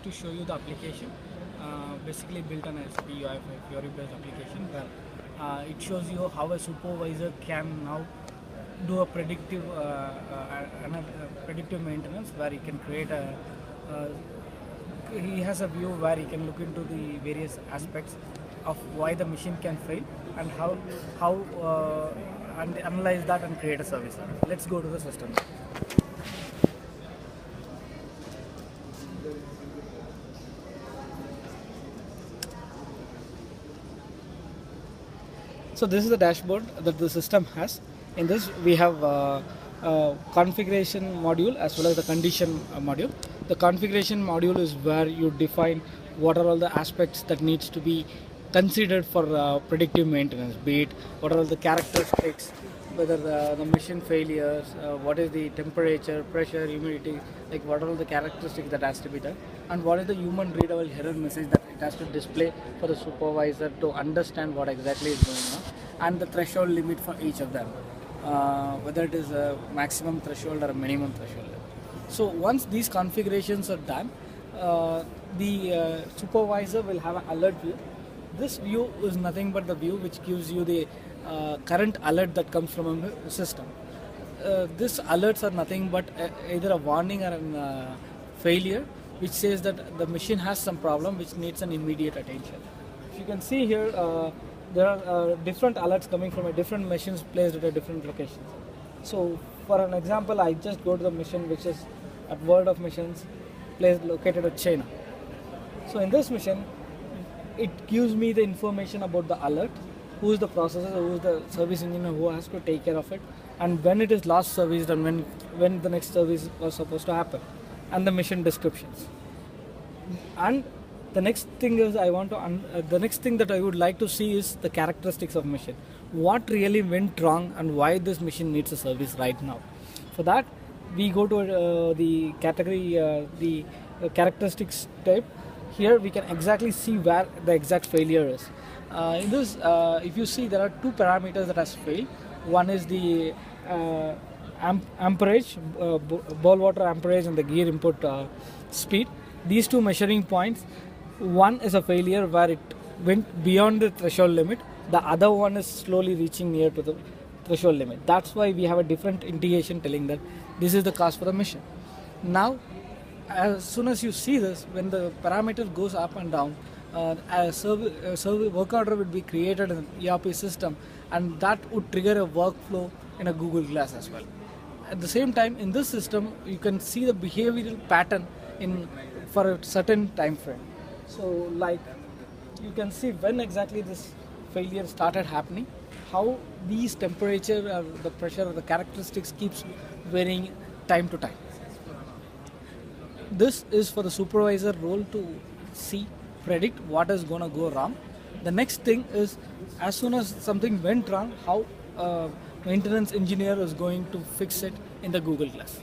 like to show you the application, basically built on a SPUI Fiori based application where it shows you how a supervisor can now do a predictive maintenance where he can create uh, he has a view where he can look into the various aspects of why the machine can fail and how and analyze that and create a service. Let's go to the system. So this is the dashboard that the system has. In this we have configuration module as well as the condition module. The configuration module is where you define what are all the aspects that needs to be considered for predictive maintenance, be it what are all the characteristics, whether the machine failures, what is the temperature, pressure, humidity, like what are all the characteristics that has to be done, and what is the human readable error message that it has to display for the supervisor to understand what exactly is going on, and the threshold limit for each of them, whether it is a maximum threshold or a minimum threshold. So once these configurations are done, the supervisor will have an alert view. This view is nothing but the view which gives you the current alert that comes from a system. These alerts are nothing but either a warning or a failure which says that the machine has some problem which needs an immediate attention. If you can see here, there are different alerts coming from different machines placed at a different locations. So for an example, I just go to the machine which is at World of Machines placed located at China. So in this machine, it gives me the information about the alert, who is the processor, who is the service engineer who has to take care of it, and when it is last serviced and when the next service was supposed to happen, and the mission descriptions. And the next thing is the next thing that I would like to see is the characteristics of machine. What really went wrong and why this machine needs a service right now. For that, we go to the category, the characteristics type. Here we can exactly see where the exact failure is. In this, if you see, there are two parameters that has failed. One is the amperage, ball water amperage, and the gear input speed. These two measuring points, one is a failure where it went beyond the threshold limit. The other one is slowly reaching near to the threshold limit. That's why we have a different indication telling that this is the cause for the mission. Now, as soon as you see this, when the parameter goes up and down, a work order would be created in an ERP system, and that would trigger a workflow in a Google Glass as well. At the same time, in this system, you can see the behavioral pattern for a certain time frame. So, like you can see when exactly this failure started happening, how these temperature, or the pressure, or the characteristics keeps varying time to time. This is for the supervisor role to predict what is going to go wrong. The next thing is, as soon as something went wrong, how maintenance engineer is going to fix it in the Google Glass.